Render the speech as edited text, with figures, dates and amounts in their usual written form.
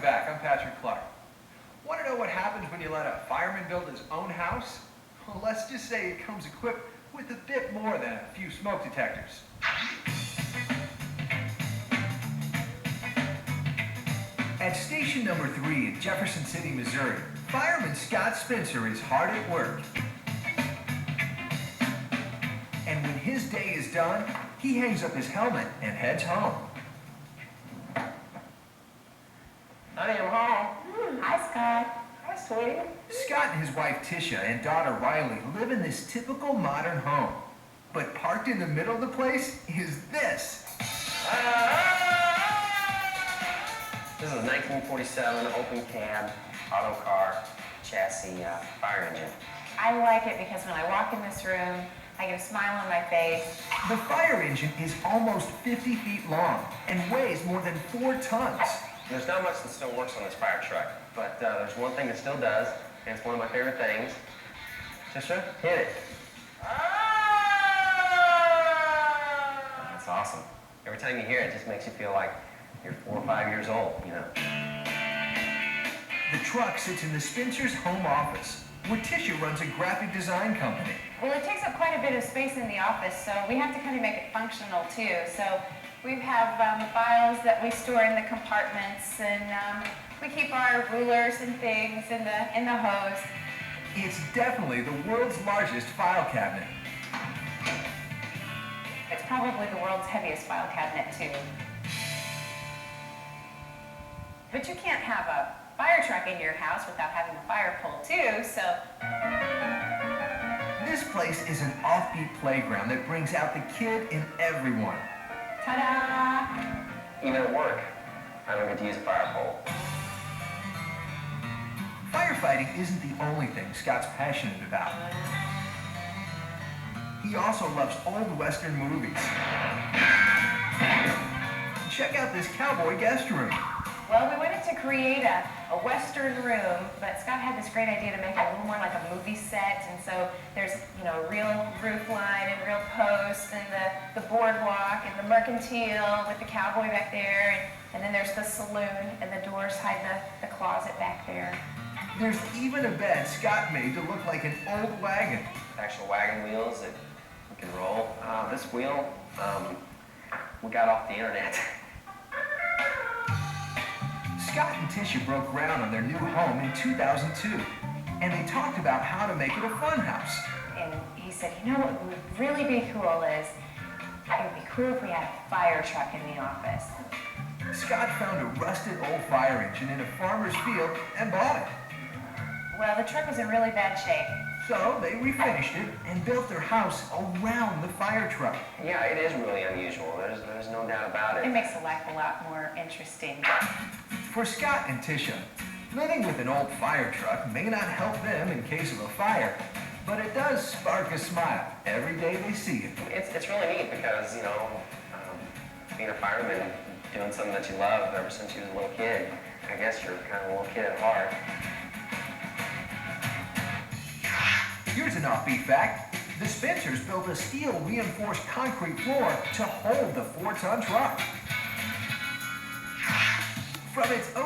Welcome back. I'm Patrick Clark. Want to know what happens when you let a fireman build his own house? Well, let's just say it comes equipped with a bit more than a few smoke detectors. At station number 3 in Jefferson City, Missouri, fireman Scott Spencer is hard at work. And when his day is done, he hangs up his helmet and heads home. Honey, I'm home. Hi, Scott. Hi, sweetie. Scott and his wife Tisha and daughter Riley live in this typical modern home. But parked in the middle of the place is this. This is a 1947 open cab, auto car, chassis, fire engine. I like it because when I walk in this room, I get a smile on my face. The fire engine is almost 50 feet long and weighs more than 4 tons. There's not much that still works on this fire truck, but there's one thing that still does, and it's one of my favorite things. Sister, hit it. That's awesome. Every time you hear it, it just makes you feel like you're 4 or 5 years old, you know. The truck sits in the Spencer's home office, where Tisha runs a graphic design company. Well, it takes up quite a bit of space in the office, so we have to kind of make it functional too. So we have files that we store in the compartments, and we keep our rulers and things in the hose. It's definitely the world's largest file cabinet. It's probably the world's heaviest file cabinet too. But you can't have a fire truck in your house without having a fire pole too, so. This place is an offbeat playground that brings out the kid in everyone. Ta-da! Even at work, I don't get to use a fire pole. Firefighting isn't the only thing Scott's passionate about. He also loves old Western movies. Check out this cowboy guest room. Well, we wanted to create a Western room, but Scott had this great idea to make it a little more like a movie set, and so there's, you know, real roof line and real posts, and the boardwalk, and the mercantile with the cowboy back there, and then there's the saloon, and the doors hide the closet back there. There's even a bed Scott made to look like an old wagon. Actual wagon wheels that we can roll. This wheel, we got off the internet. Scott and Tisha broke ground on their new home in 2002, and they talked about how to make it a fun house. And he said, you know what would really be cool is, it would be cool if we had a fire truck in the office. Scott found a rusted old fire engine in a farmer's field and bought it. Well, the truck was in really bad shape. So they refinished it and built their house around the fire truck. Yeah, it is really unusual. There's no doubt about it. It makes the life a lot more interesting. For Scott and Tisha, living with an old fire truck may not help them in case of a fire, but it does spark a smile every day they see it. It's really neat because, you know, being a fireman, doing something that you love ever since you was a little kid, I guess you're kind of a little kid at heart. Here's an offbeat fact. The Spencers built a steel reinforced concrete floor to hold the 4-ton truck. From its